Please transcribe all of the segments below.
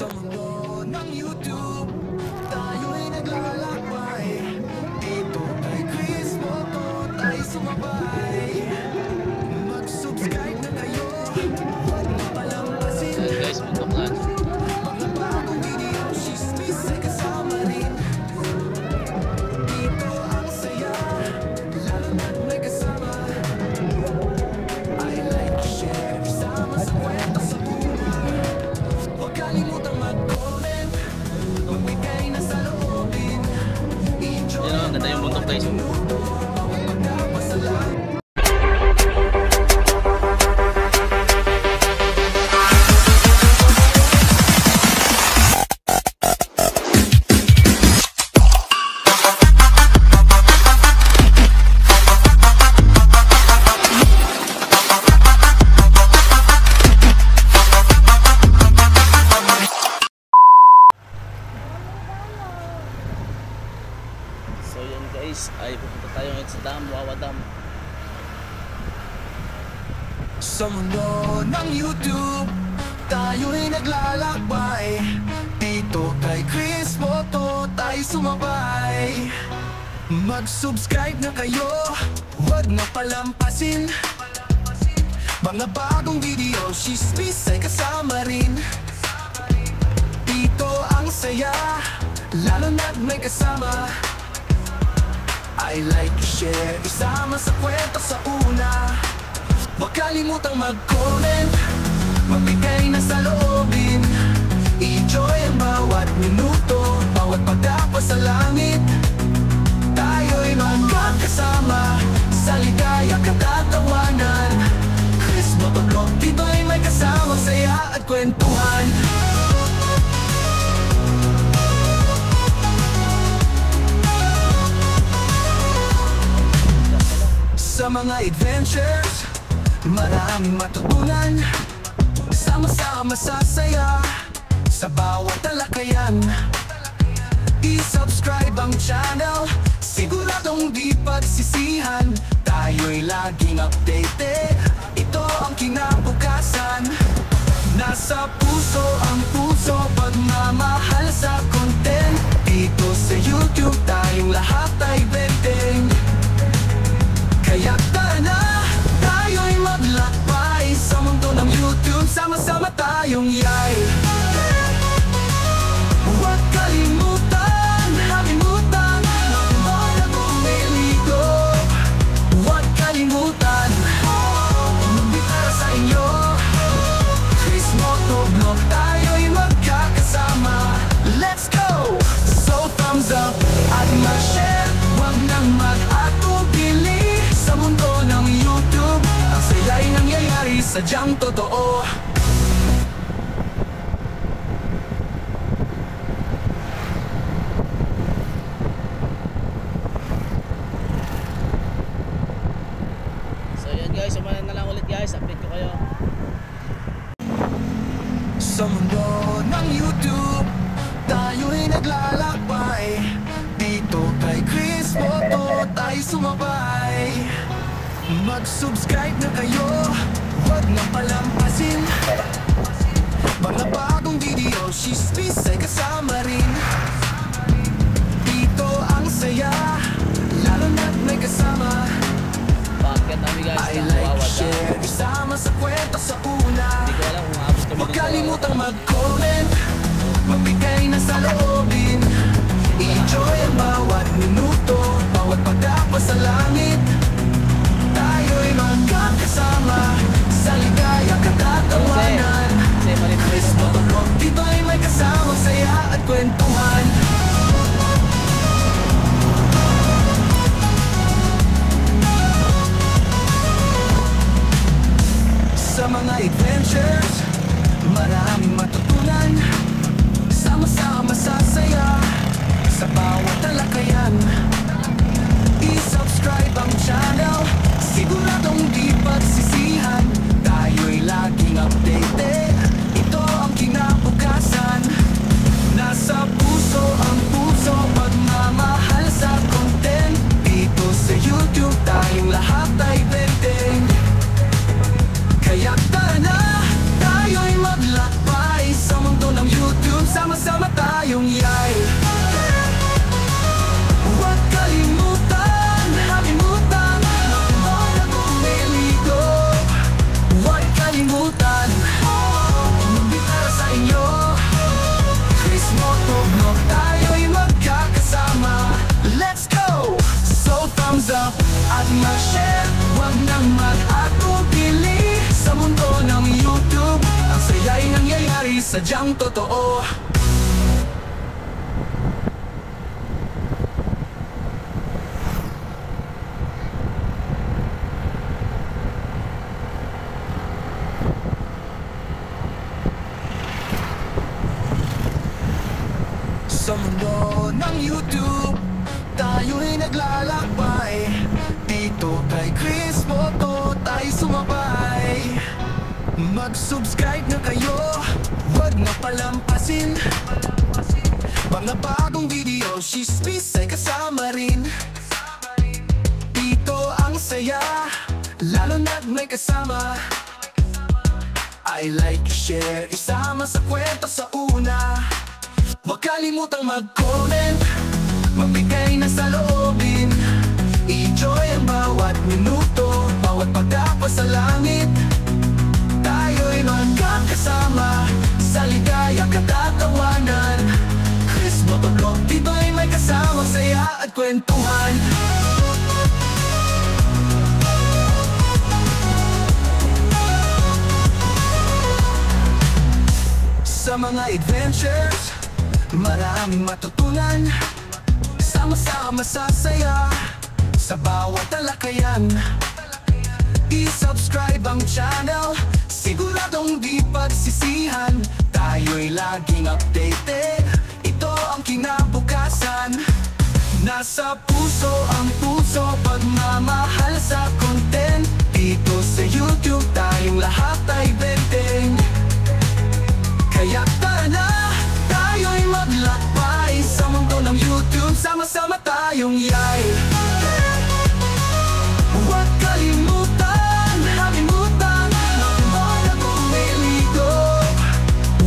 Sa mundo ng YouTube, tayo'y naglalakbay. Dito kay Chris Moto, tayo sumabay. Mag-subscribe na kayo, huwag na palampasin. So guys, magpaplan. Mga bagong video, chismis ay kasama rin. Dito ang saya, lalo na't may kasama. I like to share, sama sa kwento sa una. Huwag kalimutang mag-comment, magbigay na sa loobin. I-enjoy Yan o, ang ganda yung bundok guys. bawat pagkapasalamat. So yan guys, ay pupunta tayo ngayon sa dam, Wawa Dam. Sa mundo ng YouTube, tayo'y naglalakbay. Dito kay Chris Moto, tayo sumabay. Mag-subscribe na kayo, huwag na palampasin. Mga bagong video, chismis ay kasama rin. Dito ang saya, lalo na't may kasama. I like to share, isama sa kwento sa una. Huwag kalimutang mag-comment, magbigay na sa loobin. I-enjoy ang bawat minuto, bawat pagdapas sa langit. Tayo'y magkakasama sa ligaya katatawanan. Chris Motovlog, dito'y may kasamang saya at kwentuhan. Sa mga adventures, maraming matutunan. Sama-sama masasaya sa bawat talakayan. I-subscribe ang channel, siguradong di pagsisihan. Tayo'y laging updated, ito ang kinabukasan. Nasa puso ang puso, pagmamahal sa content. Dito sa YouTube, tayong lahat ay benteng. Kaya tara na, tayo'y maglakbay sa mundo ng YouTube, sama-sama tayong yay. Huwag kalimutan, halimutan, na bumiligo. Huwag kalimutan, magbitara sa inyo. Chris Motovlog, tayo'y magkakasama. Let's go! So thumbs up at mag-share, huwag nang mag-atubili. Sa mundo ng YouTube, ang saya'y nangyayari, sadyang totoo. So yan guys, umanan na lang ulit guys, update ko kayo. Sa mundo ng YouTube, tayo'y naglalakbay. Dito kay Chris Moto, tayo sumabay. Mag-subscribe na kayo, huwag na palampasin. Mga bagong video, chismis ay kasama rin. Dito ang saya, lalo na't may kasama. Bakit namin guys I ng like Wawa to Dam. share, isama sa kwento sa una. Hindi ko alam kung abot kami Huwag dun sa kalimutang mag-comment, magbigay na sa loobin. I-enjoy ang bawat minuto, bawat pagdapas sa langit. Tayo'y magkakasama sa ligaya katatawanan. Kasi malimit Chris Motovlog, dito'y may kasamang saya at kwentuhan. Sa mga adventures, maraming matutunan. sadyang totoo. Sa mundo ng YouTube, tayo'y naglalakbay. Dito kay Chris Moto tayo sumabay. Mag-subscribe na kayo, huwag na palampasin. Mga bagong video, chismis ay kasama rin. Dito ang saya, lalo na't may kasama. I like, share, isama sa kwento sa una. Huwag kalimutang mag-comment, magbigay na saloobin. Enjoy ang bawat minuto, bawat pagdapa sa langit. Tayo'y magkakasama sa ligaya katatawanan. Chris Motovlog, dito'y may kasamang saya at kwentuhan. Sa mga adventures, maraming matutunan. Sama-sama masasaya sa bawat talakayan. I-subscribe ang channel, siguradong di pagsisihan. Tayo'y laging updated, ito ang kinabukasan. Nasa puso ang puso, pagmamahal sa content. Dito sa YouTube tayong lahat ay benteng. Kaya tara na, tayo'y maglakbay sa mundo ng YouTube. Sama-sama tayong yay. Huwag kalimutan, halimutan, na bumiligo.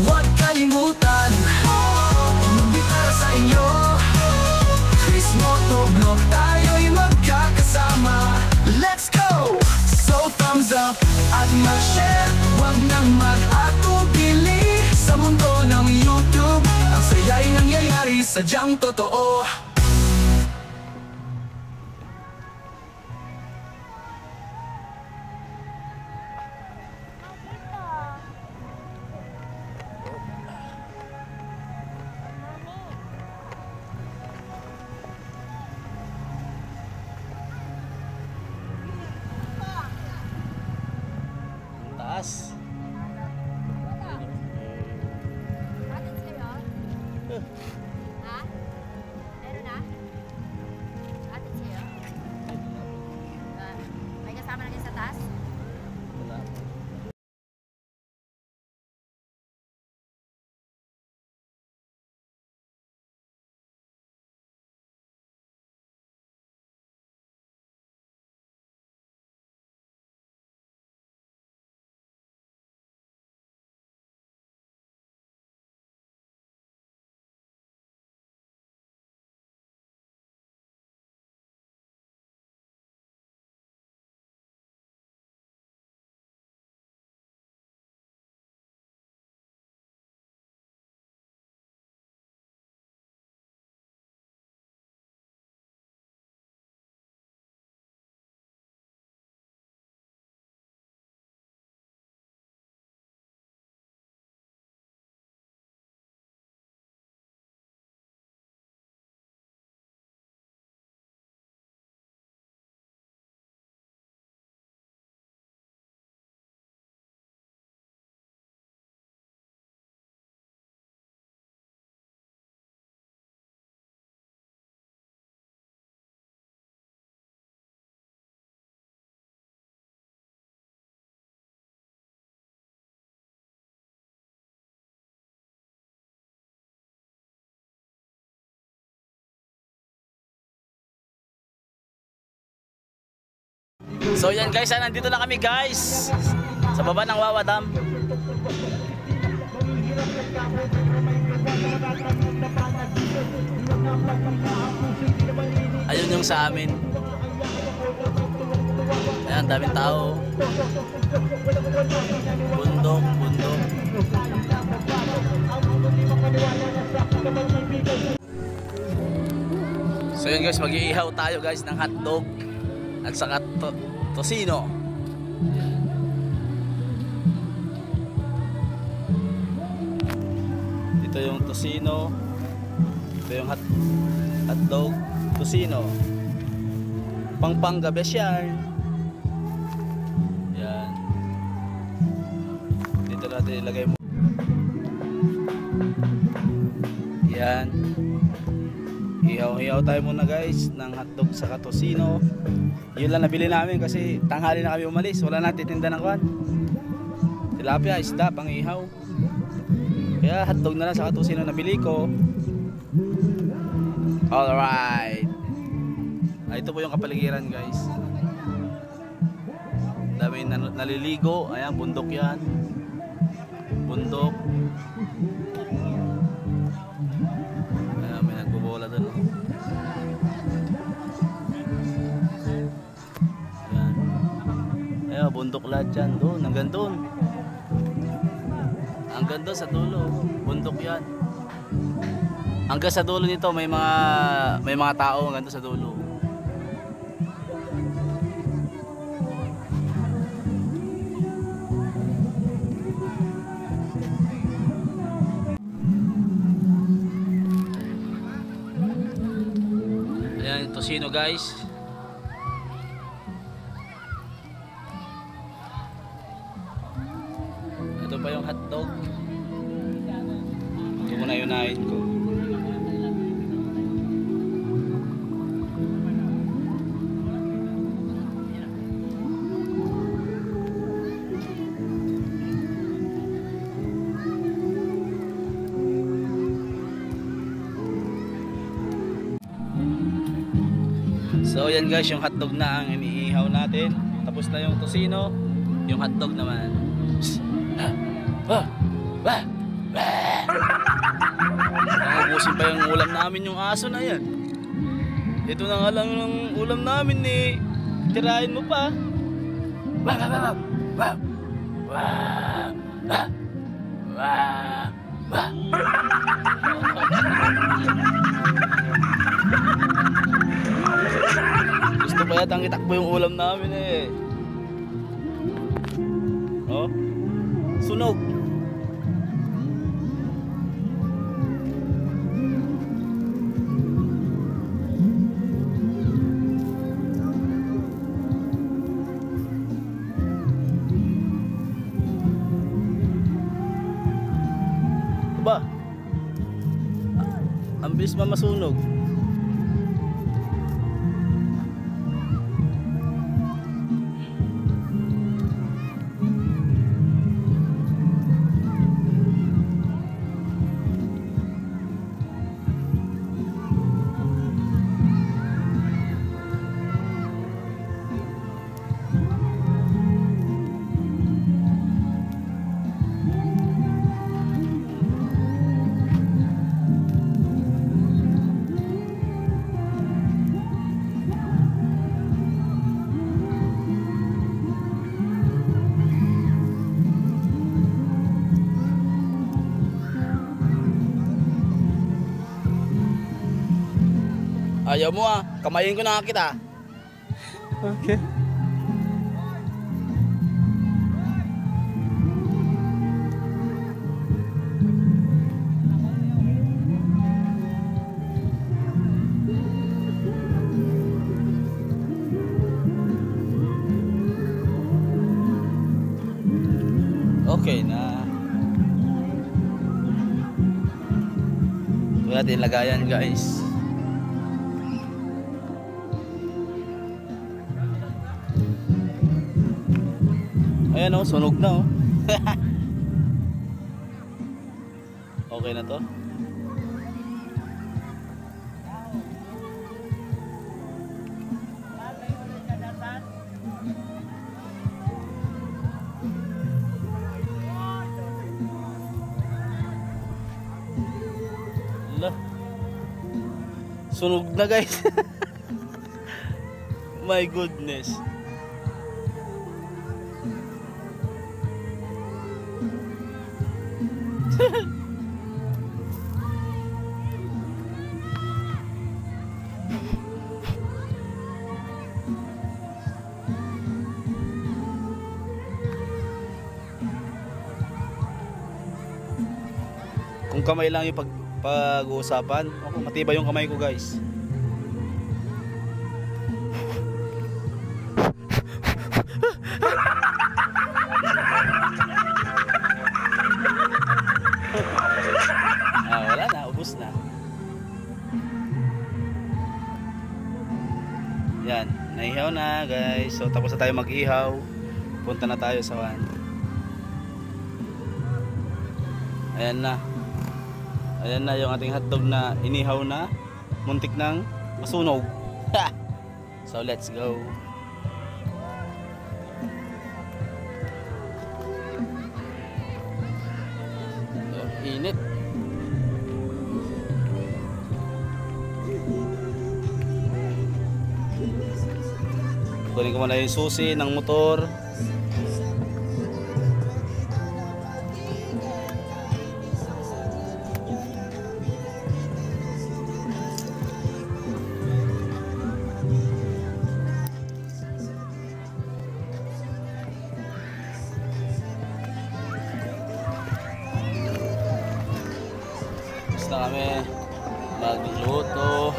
Huwag kalimutan, hindi para sa inyo. Chris Motovlog, tayo'y magkakasama. Let's go! So thumbs up at mag-share, huwag nang mag-atubili. Sa mundo ng YouTube, ang saya'y nangyayari, sadyang totoo. Taas. Ha? Meron na? Atin sa'yo? May kasama na kayo sa taas? Wala. So yan guys, nandito na kami guys sa baba ng Wawa Dam. Ayun yung sa amin. Ayan, daming tao. Bundok, bundok. So yun guys, mag-iihaw tayo guys ng hotdog at saka tosino. Ito yung tosino. Ito yung hotdog tosino. Pampanga best yan. Yan. Dito natin ilagay mo. Yan. Ihaw-ihaw tayo muna guys ng hotdog sa tosino. Yun lang nabili namin kasi tanghali na kami umalis. Wala natin tinda ng kwan. Tilapia, isda, pang ihaw. Kaya hotdog na lang sa tosino nabili ko. Alright. Ito po yung kapaligiran guys. Dami naliligo. Ayan, bundok yan. Bundok. Ayan, may nagbobola doon. Ayan. Ayan, bundok lahat dyan. Doon, hanggang doon. Hanggang doon sa dulo. Bundok yan. Hanggang sa dulo nito may mga tao hanggang doon sa dulo. Ayan, tosino guys. Ito pa yung hotdog. Ito muna yunahin ko. So yan guys, yung hotdog na ang iniihaw natin. Tapos na yung tosino, yung hotdog naman. Ubusin pa yung ulam namin, yung aso na yan. Ito na nga lang yung ulam namin eh. Tirahin mo pa. Gusto pa yatang itakbo yung ulam namin eh. Oh, sunog. Ba? Ang bilis mamasunog. Ayaw mo ah, kamayin ko na kita. Okay. Okay na. Ito natin lagayan guys. Ayan o, sunog na o. Okay na to. Sunog na guys. My goodness. Kung Yung kamay lang yung pag-uusapan. Ako, matibay yung kamay ko guys. Wala na, ubos na. Yan, naihaw na guys. So tapos na tayo mag-ihaw. Punta na tayo sa van. Ayan na. Ayan na yung ating hotdog na inihaw na. Muntik nang masunog. So let's go. Init. Kunin ko muna yung susi ng motor. Basta kami magluto.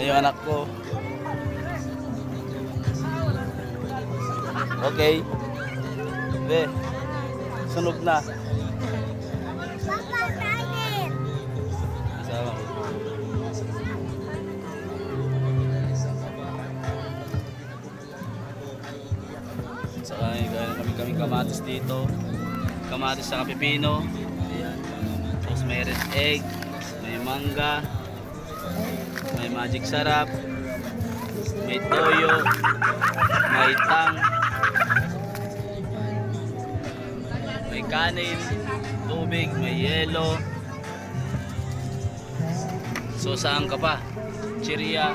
Yung anak ko. Okay. Be. Sunog na. Kasama ko. Saka kami kamatis dito. Kamatis sa pipino. Ayan. Tapos may red egg. May mangga. May magic sarap, may toyo, may tang, may kanin, tubig, may yelo. So saan ka pa? Chiria.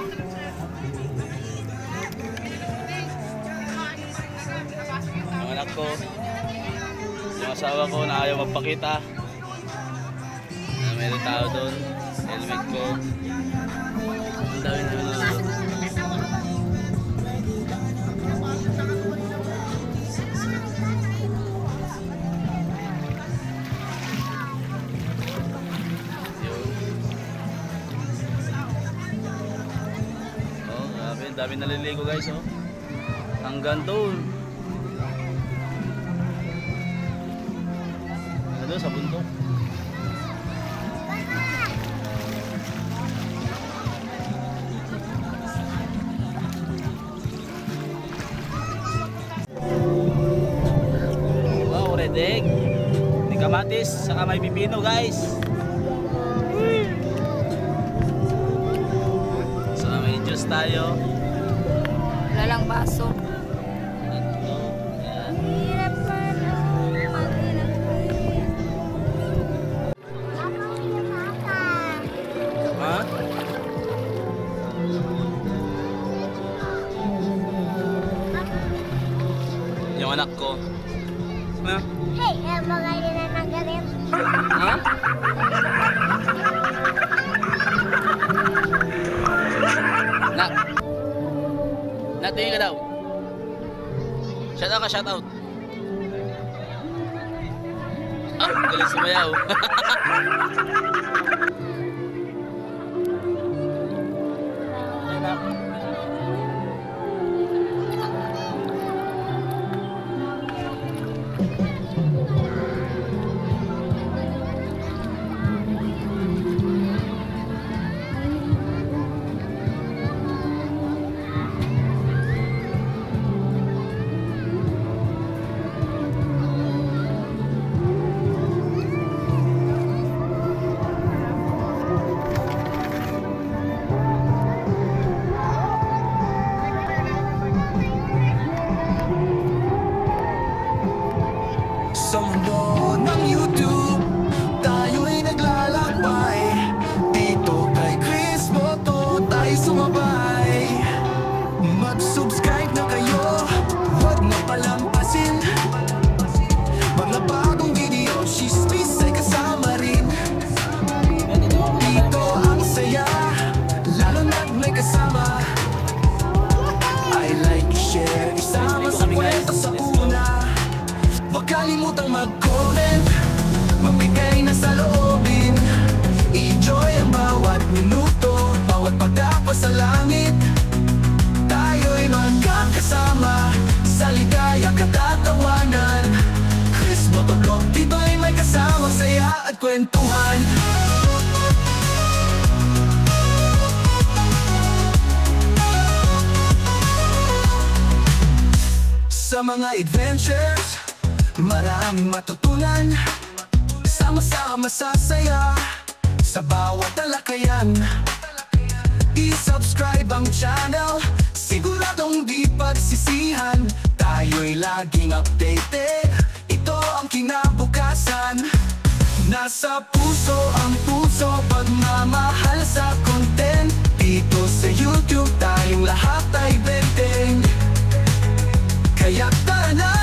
Yung anak ko, yung asawa ko na ayaw magpakita. Meron tao doon, helmet ko. Ang dami na nanonood. Oh, grabe, ang dami naliligo guys, oh. Hanggang doon. Ano sa bundok? Egg, may kamatis, saka may pipino guys. So may juice tayo. Wala lang baso. Ha? Yung anak ko. Ha? Hey, mga ninananggalit. Ha? Tingin ka daw. Shout out ka, shout out. Ah, galing sumayaw. Magbigay na sa loobin, enjoy ang bawat minuto, bawat pagdapa sa langit. Tayo'y magkakasama sa ligaya katatawanan. Chris Motovlog, dito'y may kasamang saya at kwentuhan. Sa mga adventures, maraming matutunan. Sama-sama masasaya sa bawat talakayan. I-subscribe ang channel, siguradong di pagsisihan. Tayo'y laging updated, ito ang kinabukasan. Nasa puso ang puso, pagmamahal sa content. Dito sa YouTube tayong lahat ay benteng. Kaya tara na,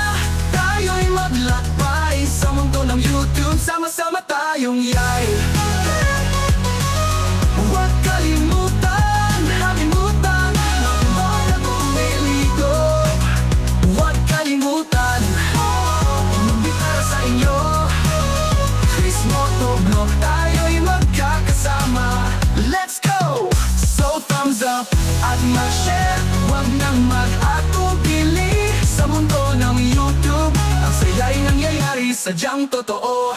tayo'y maglakbay sa mundo ng YouTube. Sama-sama tayong yay. Huwag kalimutan, halimutan, magmahal at umiligo. Huwag kalimutan, hindi para sa inyo. Chris Motovlog, tayo'y magkakasama. Let's go! So thumbs up at mag-share, huwag nang mag-atubili. Sa mundo ng YouTube, ang saya'y nangyayari, sadyang totoo.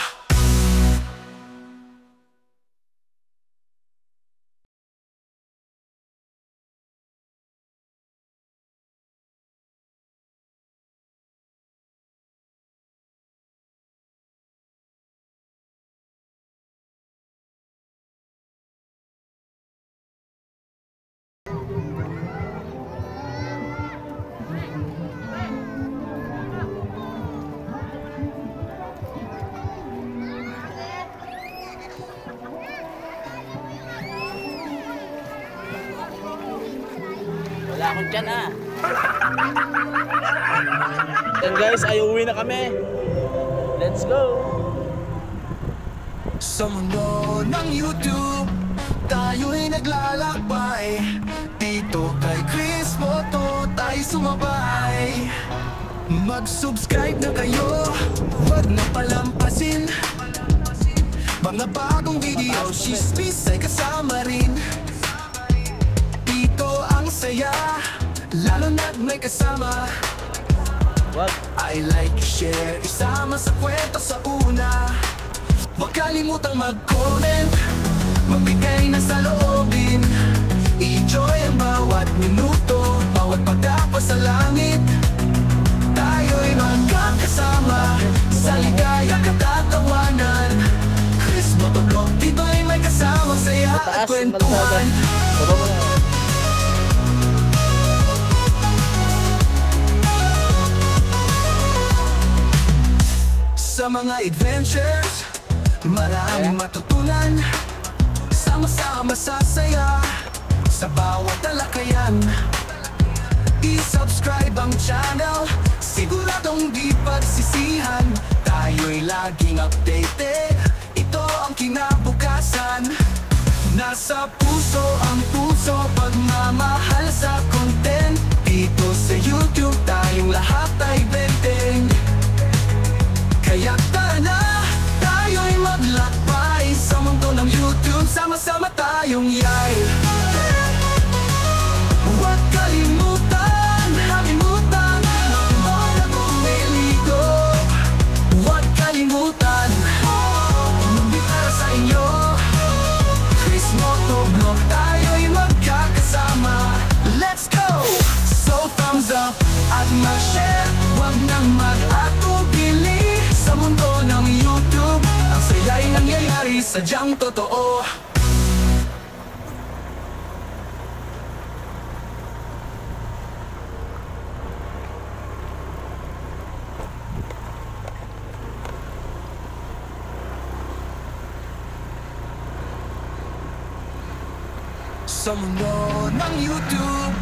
Wala akong tiyan Then guys, ay uwi na kami. Let's go! Sa mundo ng YouTube, tayo'y naglalakbay. Dito kay Chris Moto, tayo sumabay. Mag-subscribe na kayo, huwag na palampasin. Mga bagong video, chismis ay kasama rin. Dito ang saya, lalo na't may kasama. I like, share, isama sa kwento sa una. Huwag kalimutang mag-comment, magbigay na sa loobin. Enjoy ang bawat minuto, bawat pagdapa sa langit. Tayo'y magkakasama sa ligaya katatawanan. Chris Motovlog, dito'y may kasamang saya at kwentuhan. Sa mga adventures, maraming matutunan. Sama-sama masasaya sa bawat talakayan. I-subscribe ang channel, siguradong di pagsisihan. Tayo'y laging updated, ito ang kinabukasan. Nasa puso ang puso, pagmamahal sa content. Dito sa YouTube tayong lahat ay benteng. Kaya tara na, tayo'y maglakbay sa mundo ng YouTube. Sama-sama tayong yay. Huwag kalimutan, halimutan, magmahal at umiligo. Huwag kalimutan, hindi para sa inyo. Chris Motovlog, tayo'y magkakasama. Let's go! So thumbs up at mag-share, huwag nang mag-atubili. Sa mundo ng YouTube, ang saya'y nangyayari, sadyang totoo. Sa mundo ng YouTube,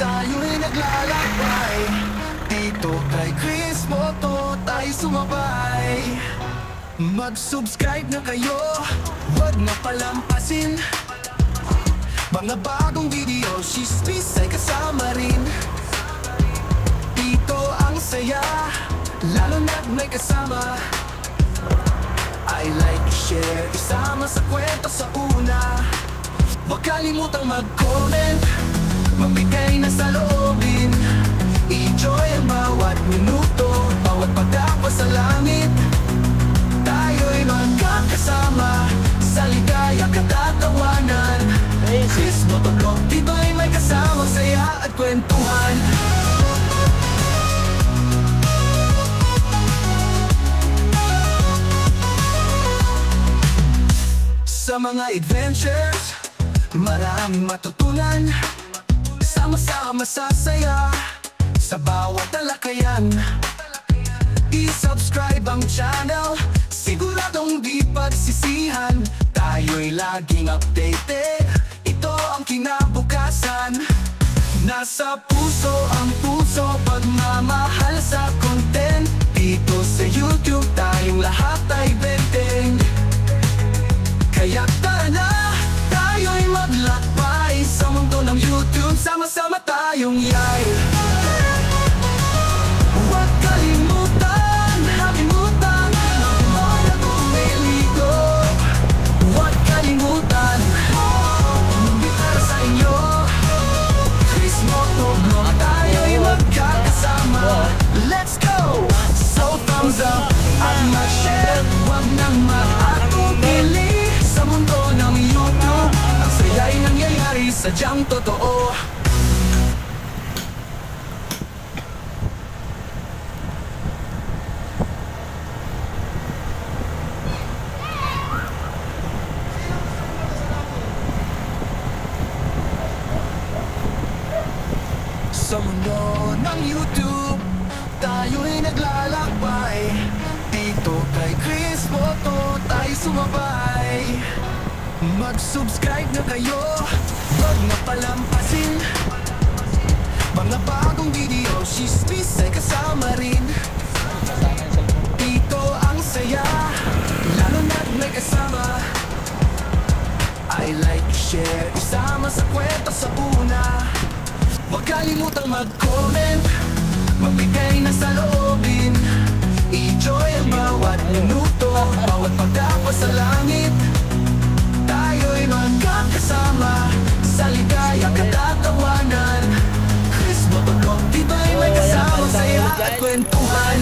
tayo'y naglalakbay. Dito kay Chris Moto, tayo sumabay. Mag-subscribe na kayo, huwag na palampasin. Mga bagong video, chismis ay kasama rin. Dito ang saya, lalo na't may kasama. I share, isama sa kwento sa una. Huwag kalimutang mag-comment, magbigay na sa loobin. I-enjoy ang bawat minuto, bawat pagdapa sa langit. Tayo'y magkakasama sa ligaya katatawanan. Chris Motovlog, dito'y may kasamang saya at kwentuhan. Sa mga adventures, maraming matutunan. Sama-sama masasaya sa bawat talakayan. I-subscribe ang channel, siguradong di pagsisihan. Tayo'y laging updated, ito ang kinabukasan. Nasa puso ang puso, pagmamahal sa content. Dito sa YouTube, tayong lahat ay benteng. Kaya tara na, tayo'y maglakbay sa mundo ng YouTube. Sama-sama tayong yay. Huwag kalimutan, nakalimutan ang mga bumiligo. Huwag kalimutan, hindi para sa inyo. Chris Motovlog, tayo'y magkakasama. Let's go! So thumbs up at mag-share, huwag nang mag-atubili. Sa mundo ng YouTube, ang saya'y nangyayari, sadyang totoo. Sa mundo ng YouTube, tayo'y naglalakbay. Dito kay Chris Moto, tayo sumabay. Mag-subscribe na kayo, huwag na palampasin. Mga bagong video, chismis ay kasama rin. Dito ang saya, lalo na't may kasama. I like, share, isama sa kwento sa una. Huwag kalimutang mag-comment, magbigay na sa loobin. I-enjoy ang bawat minuto, bawat pagdapa sa langit. Tayo'y magkakasama sa ligaya katatawanan. Chris Motovlog, dito'y may kasamang saya at kwentuhan.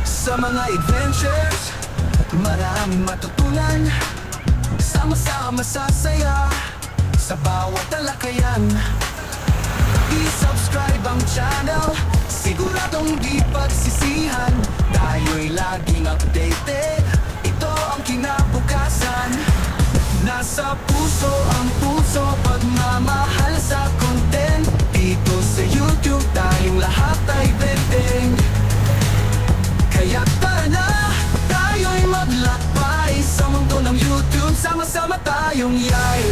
Sa mga adventures, maraming matutunan. Sama-sama masasaya sa bawat talakayan. I-subscribe ang channel, siguradong di pagsisihan. Tayo'y laging updated, ito ang kinabukasan. Nasa puso ang puso, pagmamahal sa content. Dito sa YouTube, tayong lahat ay benteng. Kaya tara na, tayo'y maglakbay sa mundo ng YouTube. Sama-sama tayong yay.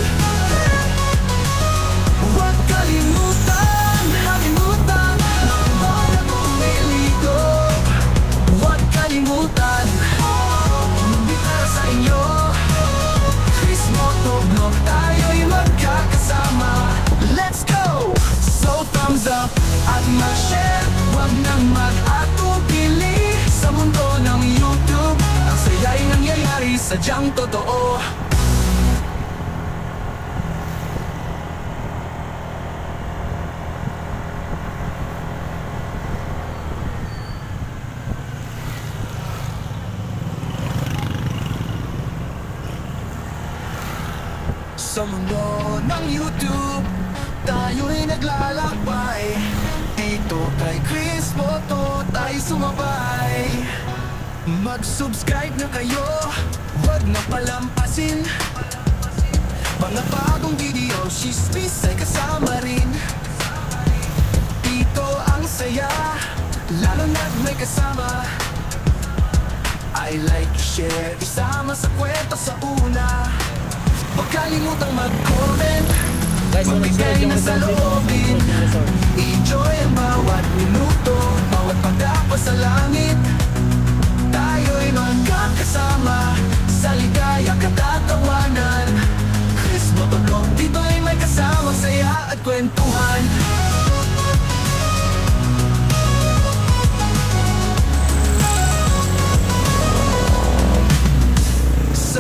Huwag kalimutan, nakalimutan ang mga bumiligo. Huwag kalimutan, hindi para sa inyo. Chris Motovlog, tayo'y magkakasama. Let's go! So thumbs up at mag-share, huwag nang mag-atubili. Sa mundo ng YouTube, ang saya'y nangyayari, sadyang totoo. Sa mundo ng YouTube, tayo'y naglalakbay. Dito kay Chris Moto, tayo sumabay. Mag-subscribe na kayo, huwag na palampasin. Mga bagong video, chismis ay kasama rin. Dito ang saya, lalo na't may kasama. I like, share, isama sa kwento sa una. Huwag kalimutang mag-comment, magbigay na sa loobin. I-enjoy ang bawat minuto, bawat pagdapa sa langit. Tayo'y magkakasama sa ligaya katatawanan. Chris Motovlog, dito'y may kasamang saya at kwentuhan.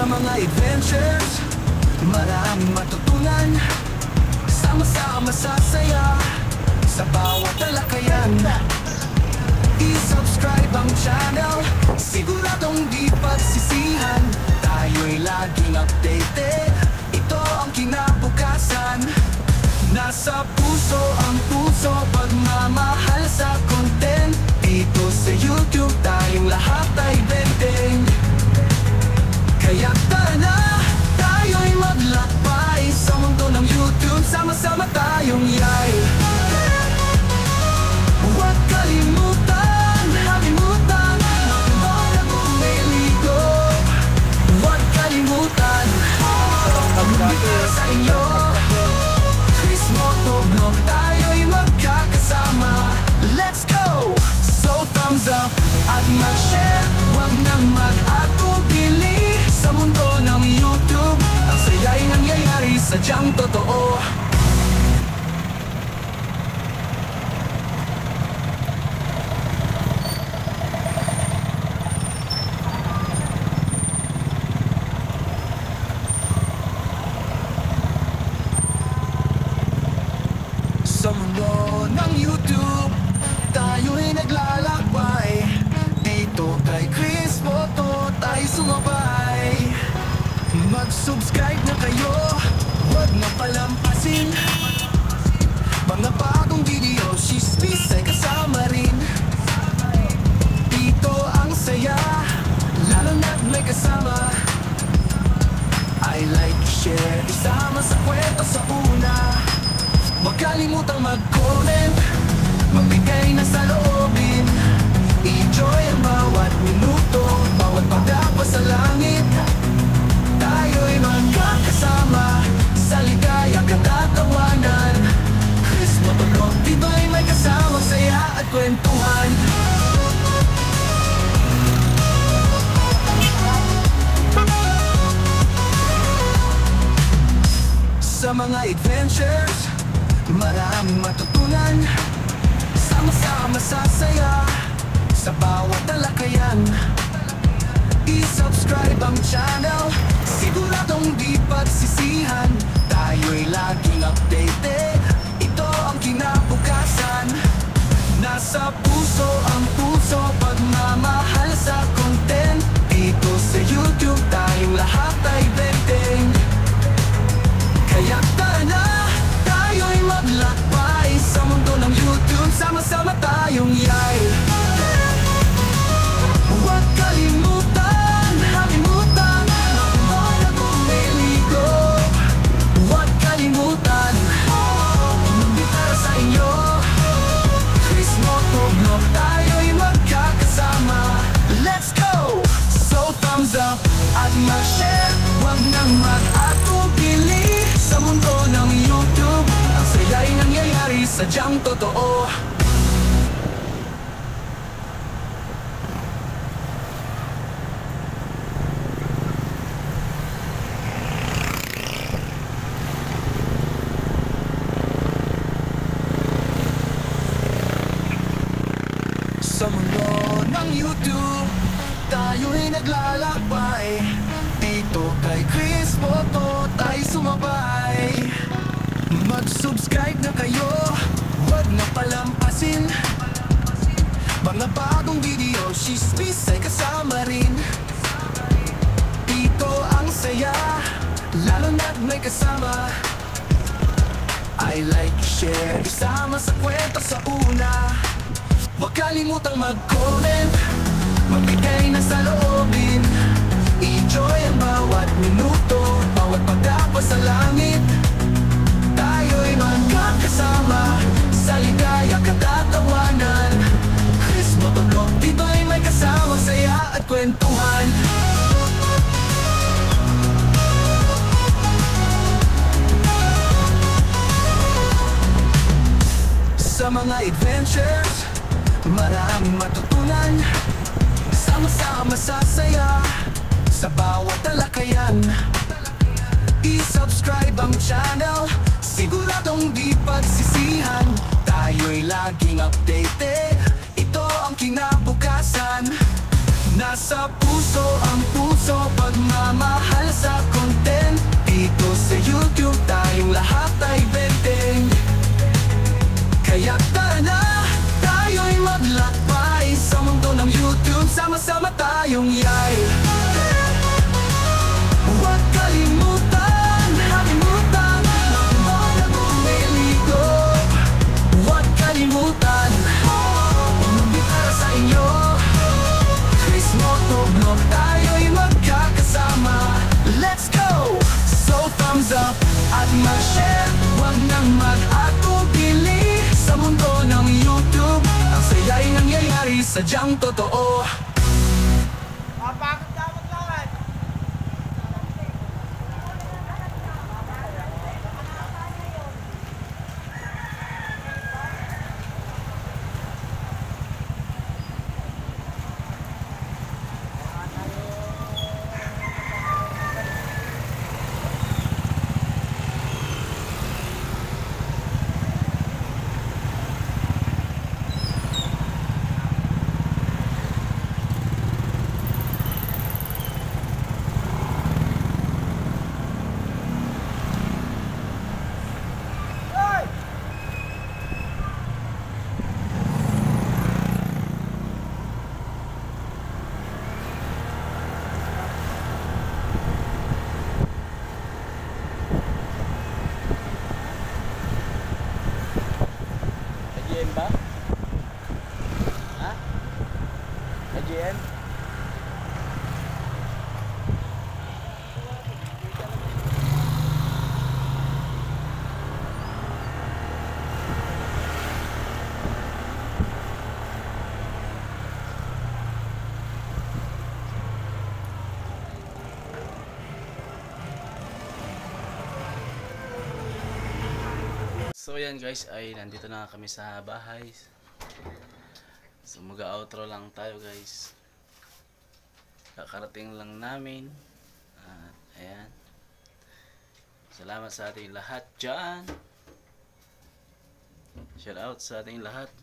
mga adventures, maraming matutunan. Sama-sama sasaya sa bawat talakayan. I-subscribe ang channel, siguradong di pagsisihan. Tayo'y laging updated, ito ang kinabukasan. Nasa puso ang puso, pagmamahal sa content. Dito sa YouTube tayong lahat ay benteng. Kaya tara na, tayo'y maglakbay sa mundo ng YouTube. Sama-sama tayong yay. Huwag kalimutan, halimutan, makinig at umiligo. Huwag kalimutan, magbita sa inyo. Chris Motovlog, tayo'y magkakasama. Let's go! So thumbs up at mag-share, huwag nang mag-atubili. Sa mundo ng YouTube, ang saya'y nangyayari, sadyang totoo. Sa mundo ng YouTube, tayo'y naglalakbay. Dito kay Chris Moto tayo sumabay. Mag-subscribe na kayo, huwag na palampasin. Mga bagong video, chismis ay kasama rin. Dito ang saya, lalo na't may kasama. I like, share, isama sa kwento sa una. Huwag kalimutang mag-comment, magbigay na sa loobin. I-enjoy ang bawat minuto, bawat pagdapa sa langit. Tayo'y magkakasama sa ligaya katatawanan. Chris Motovlog, dito'y may kasamang saya at kwentuhan. Sa mga adventures, maraming matutunan. Sama-sama sasaya sa bawat talakayan. I-subscribe ang channel, siguradong di pagsisihan. Tayo'y laging updated, ito ang kinabukasan. Nasa puso ang puso, pagmamahal sa content. Dito sa YouTube tayong lahat ay benteng. Kaya tara na, tayo'y maglakbay sa mundo ng YouTube. Sama-sama tayong yay. Huwag kalimutan, halimutan, makinig at umiligo. Huwag kalimutan, magbita sa inyo. Chris Motovlog, tayo'y magkakasama. Let's go! So thumbs up at mag-share, huwag nang mag-atubili. Sa mundo ng YouTube, ang saya'y nangyayari, sadyang totoo. Sa mundo ng YouTube, tayo'y naglalakbay. Dito kay Chris Moto tayo sumabay. Mag-subscribe na kayo, huwag na palampasin. Mga bagong video, chismis ay kasama rin. Dito ang saya, lalo na't may kasama. I like, share, isama sa kwento sa una. Huwag kalimutang mag-comment, magbigay na sa loobin. I-enjoy ang bawat minuto, bawat pagdapa sa langit. Tayo'y magkakasama sa ligaya katatawanan. Chris Motovlog, dito'y may kasamang saya at kwentuhan. Sa mga adventures, maraming matutunan. Sama-sama sasaya sa bawat talakayan. I-subscribe ang channel, siguradong di pagsisihan. Tayo'y laging updated, ito ang kinabukasan. Nasa Nasa puso ang puso, pagmamahal sa content. Dito sa YouTube tayong lahat ay benteng. Kaya tara na, tayo'y maglakbay sa mundo ng YouTube. Sama-sama tayong yay. Huwag kalimutan, mag-upload at bumiligo. Huwag kalimutan, umabit para sa inyo. Chris Motovlog, tayo'y magkakasama. Let's go! So thumbs up at mag-share. Huwag nang mag-atubili sa mundo ng YouTube. Ang saya'y nangyayari, sadyang totoo. AGM ba? Ha? AGM? So yan guys, ay nandito na kami sa bahay. So mag-outro lang tayo guys. Kakarating lang namin. At ayan. Salamat sa ating lahat dyan. Shout out sa ating lahat.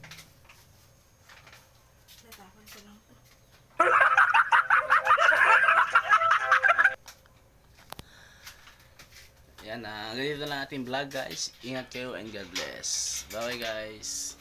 Yan, ganito lang ating vlog guys. Ingat kayo and God bless. Bye guys.